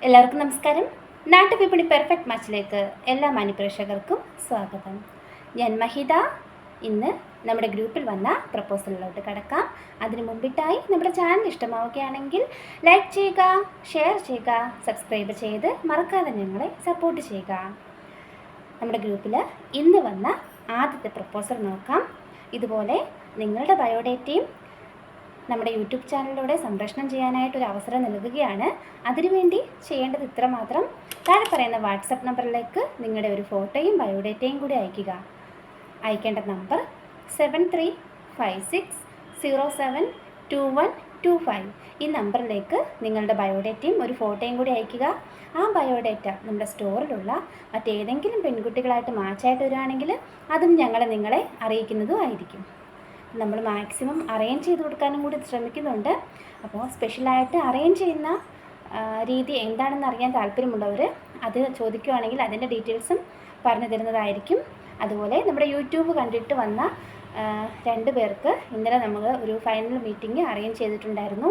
എല്ലാവർക്കും നമസ്കാരം. നാട്ടുവിപണി പെർഫെക്റ്റ് മാച്ചിലേക്ക് എല്ലാ മാന്യപ്രേക്ഷകർക്കും സ്വാഗതം. ഞാൻ മഹിത. ഇന്ന് നമ്മുടെ ഗ്രൂപ്പിൽ വന്ന പ്രപ്പോസലിലോട്ട് കടക്കാം. അതിനു മുമ്പിട്ടായി നമ്മുടെ ചാനൽ ഇഷ്ടമാവുകയാണെങ്കിൽ ലൈക്ക് ചെയ്യുക, ഷെയർ ചെയ്യുക, സബ്സ്ക്രൈബ് ചെയ്ത് മറക്കാതെ ഞങ്ങളെ സപ്പോർട്ട് ചെയ്യുക. നമ്മുടെ ഗ്രൂപ്പിൽ ഇന്ന് വന്ന ആദ്യത്തെ പ്രപ്പോസൽ നോക്കാം. ഇതുപോലെ നിങ്ങളുടെ ബയോഡേറ്റയും നമ്മുടെ യൂട്യൂബ് ചാനലിലൂടെ സംപ്രേഷണം ചെയ്യാനായിട്ടൊരു അവസരം നൽകുകയാണ്. അതിനുവേണ്ടി ചെയ്യേണ്ടത് ഇത്രമാത്രം: താഴെ പറയുന്ന വാട്സപ്പ് നമ്പറിലേക്ക് നിങ്ങളുടെ ഒരു ഫോട്ടോയും ബയോഡേറ്റയും കൂടി അയയ്ക്കുക. അയക്കേണ്ട നമ്പർ 7356072125. ഈ നമ്പറിലേക്ക് നിങ്ങളുടെ ബയോഡേറ്റയും ഒരു ഫോട്ടോയും കൂടി അയയ്ക്കുക. ആ ബയോഡേറ്റ നമ്മുടെ സ്റ്റോറിലുള്ള മറ്റേതെങ്കിലും പെൺകുട്ടികളായിട്ട് മാച്ചായിട്ട് വരികയാണെങ്കിൽ അതും നിങ്ങളെ അറിയിക്കുന്നതും ആയിരിക്കും. നമ്മൾ മാക്സിമം അറേഞ്ച് ചെയ്ത് കൊടുക്കാനും കൂടി ശ്രമിക്കുന്നുണ്ട്. അപ്പോൾ സ്പെഷ്യലായിട്ട് അറേഞ്ച് ചെയ്യുന്ന രീതി എന്താണെന്ന് അറിയാൻ താല്പര്യമുള്ളവർ അത് ചോദിക്കുകയാണെങ്കിൽ അതിൻ്റെ ഡീറ്റെയിൽസും പറഞ്ഞു തരുന്നതായിരിക്കും. അതുപോലെ നമ്മുടെ യൂട്യൂബ് കണ്ടിട്ട് വന്ന 2 പേർക്ക് ഇന്നലെ നമ്മൾ ഒരു ഫൈനൽ മീറ്റിംഗ് അറേഞ്ച് ചെയ്തിട്ടുണ്ടായിരുന്നു.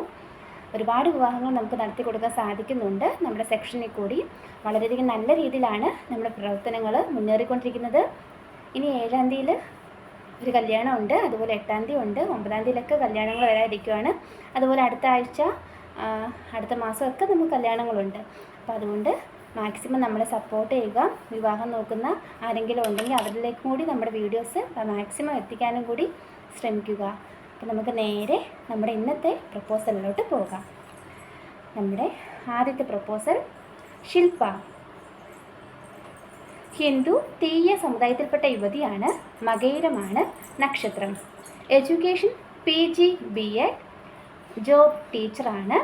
ഒരുപാട് വിവാഹങ്ങൾ നമുക്ക് നടത്തി കൊടുക്കാൻ സാധിക്കുന്നുണ്ട്. നമ്മുടെ സെക്ഷനിൽ കൂടി വളരെയധികം നല്ല രീതിയിലാണ് നമ്മുടെ പ്രവർത്തനങ്ങൾ മുന്നേറിക്കൊണ്ടിരിക്കുന്നത്. ഇനി 7-ാം തീയതി ഒരു കല്യാണമുണ്ട്, അതുപോലെ 8-ാം തീയതി ഉണ്ട്, 9-ാം തീയതിയിലൊക്കെ കല്യാണങ്ങൾ വരാതിരിക്കുകയാണ്. അതുപോലെ അടുത്ത ആഴ്ച, അടുത്ത മാസമൊക്കെ നമുക്ക് കല്യാണങ്ങളുണ്ട്. അപ്പോൾ അതുകൊണ്ട് മാക്സിമം നമ്മളെ സപ്പോർട്ട് ചെയ്യുക. വിവാഹം നോക്കുന്ന ആരെങ്കിലും ഉണ്ടെങ്കിൽ അവരിലേക്കും കൂടി നമ്മുടെ വീഡിയോസ് മാക്സിമം എത്തിക്കാനും കൂടി ശ്രമിക്കുക. അപ്പോൾ നമുക്ക് നേരെ നമ്മുടെ ഇന്നത്തെ പ്രപ്പോസലിലോട്ട് പോകാം. നമ്മുടെ ആദ്യത്തെ പ്രപ്പോസൽ ശില്പ. ഹിന്ദു തീയ സമുദായത്തിൽപ്പെട്ട യുവതിയാണ്. മകയിരമാണ് നക്ഷത്രം. എഡ്യൂക്കേഷൻ PG BEd, ജോബ് ടീച്ചറാണ്.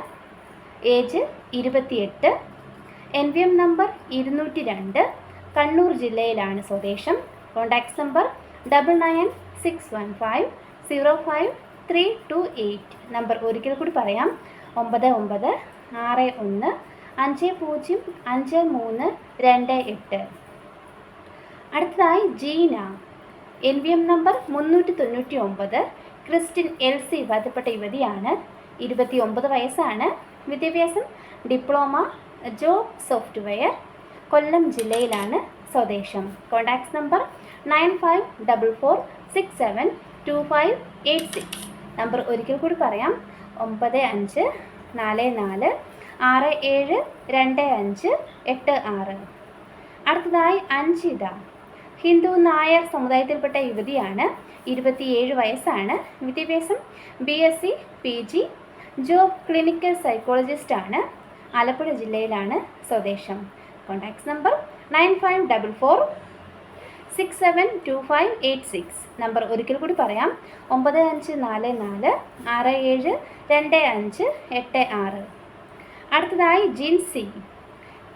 ഏജ് 28. NVM നമ്പർ 202, കണ്ണൂർ ജില്ലയിലാണ് സ്വദേശം. Contacts number 9961505328. നമ്പർ ഒരിക്കൽ കൂടി പറയാം: 9961505328. അടുത്തതായി Jeena. NVM number 399, Christian LC വിഭാഗത്തിൽപ്പെട്ട യുവതിയാണ്. 29 വയസ്സാണ്. വിദ്യാഭ്യാസം ഡിപ്ലോമ, ജോബ് സോഫ്റ്റ്വെയർ. കൊല്ലം ജില്ലയിലാണ് സ്വദേശം. Contacts number 9544672586. നമ്പർ ഒരിക്കൽ കൂടി പറയാം: 9544672586. അടുത്തതായി അഞ്ജിത. ഹിന്ദു നായർ സമുദായത്തിൽപ്പെട്ട യുവതിയാണ്. 27 വയസ്സാണ്. വിദ്യാഭ്യാസം BSc PG, job clinical psychologist ആണ്. ആലപ്പുഴ ജില്ലയിലാണ് സ്വദേശം. Contacts number 9544672586. നമ്പർ ഒരിക്കൽ കൂടി പറയാം: 9544672586. അടുത്തതായി ജിൻസി.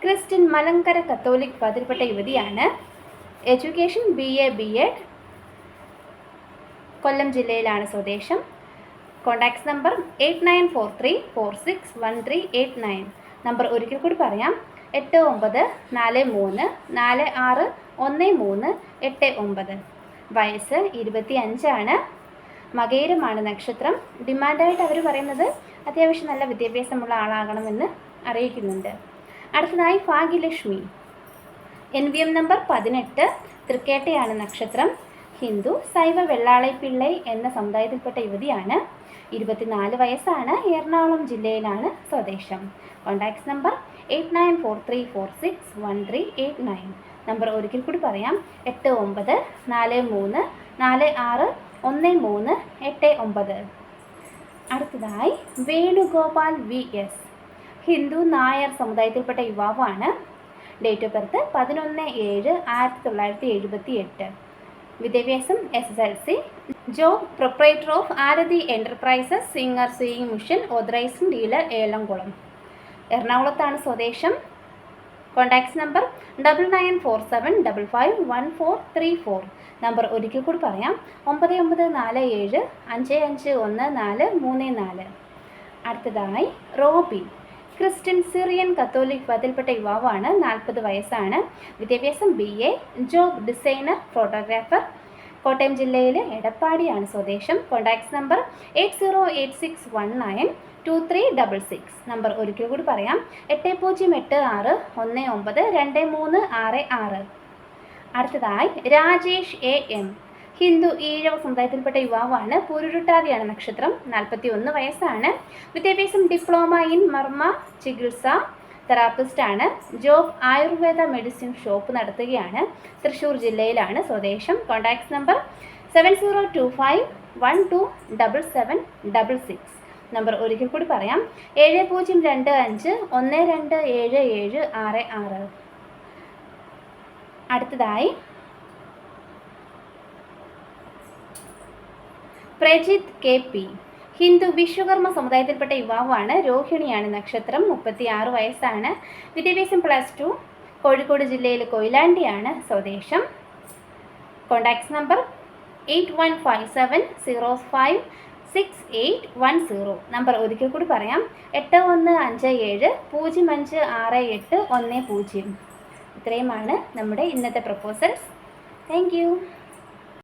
ക്രിസ്ത്യൻ മലങ്കര കത്തോലിക് വിഭാഗത്തിൽപ്പെട്ട യുവതിയാണ്. എഡ്യൂക്കേഷൻ BA BEd, കൊല്ലം ജില്ലയിലാണ് സ്വദേശം. Contacts number 8943461389. നമ്പർ ഒരിക്കൽ കൂടി പറയാം: 8943461389. വയസ്സ് 25 ആണ്. മകയിരമാണ് നക്ഷത്രം. ഡിമാൻഡായിട്ട് അവർ പറയുന്നത് അത്യാവശ്യം നല്ല വിദ്യാഭ്യാസമുള്ള ആളാകണമെന്ന് അറിയിക്കുന്നുണ്ട്. അടുത്തതായി ഭാഗ്യലക്ഷ്മി. NVM നമ്പർ 18, തൃക്കേട്ടയാണ് നക്ഷത്രം. ഹിന്ദു ശൈവ വെള്ളാളൈപ്പിള്ളൈ എന്ന സമുദായത്തിൽപ്പെട്ട യുവതിയാണ്. 24 വയസ്സാണ്. എറണാകുളം ജില്ലയിലാണ് സ്വദേശം. Contacts number 8943461389. നമ്പർ ഒരിക്കൽ കൂടി പറയാം: 8943461389. അടുത്തതായി വേണുഗോപാൽ VS. ഹിന്ദു നായർ സമുദായത്തിൽപ്പെട്ട യുവാവാണ്. Date of birth 11/7/1978. വിദ്യാഭ്യാസം SSLC. Job proprietor of Aarti enterprises, Singer sewing machine, authorising dealer, Elamkulam. എറണാകുളത്താണ് സ്വദേശം. Contacts number 9947551434. നമ്പർ ഒരിക്കൽ കൂടി പറയാം: 9947551434. അടുത്തതായി റോബി. ക്രിസ്ത്യൻ സിറിയൻ കത്തോലിക് വിഭാഗത്തിൽപ്പെട്ട യുവാവാണ്. 40 വയസ്സാണ്. വിദ്യാഭ്യാസം BA, job designer, photographer. Kottayam ജില്ലയിൽ എടപ്പാടിയാണ് സ്വദേശം. Contacts number 8086192366. നമ്പർ ഒരിക്കൽ കൂടി പറയാം, 8086192366. അടുത്തതായി രാജേഷ് AM. ഹിന്ദു ഈഴവ സമുദായത്തിൽപ്പെട്ട യുവാവാണ്. പൂരുരുട്ടാതിയാണ് നക്ഷത്രം. 41 വയസ്സാണ്. വിദ്യാഭ്യാസം ഡിപ്ലോമ ഇൻ മർമ്മ ചികിത്സ, തെറാപ്പിസ്റ്റാണ്. ജോബ് ആയുർവേദ മെഡിസിൻ ഷോപ്പ് നടത്തുകയാണ്. തൃശ്ശൂർ ജില്ലയിലാണ് സ്വദേശം. Contacts number 7025127766. നമ്പർ ഒരിക്കൽ കൂടി പറയാം, 7025127766. അടുത്തതായി പ്രജിത്ത് KP. ഹിന്ദു വിശ്വകർമ്മ സമുദായത്തിൽപ്പെട്ട യുവാവാണ്. രോഹിണിയാണ് നക്ഷത്രം. 36 വയസ്സാണ്. വിദ്യാഭ്യാസം +2. കോഴിക്കോട് ജില്ലയിൽ കൊയിലാണ്ടിയാണ് സ്വദേശം. Contacts number 8157056810. നമ്പർ ഒരിക്കൽ കൂടി പറയാം, 8157056810. ഇത്രയുമാണ് നമ്മുടെ ഇന്നത്തെ പ്രപ്പോസൽസ്. Thank you.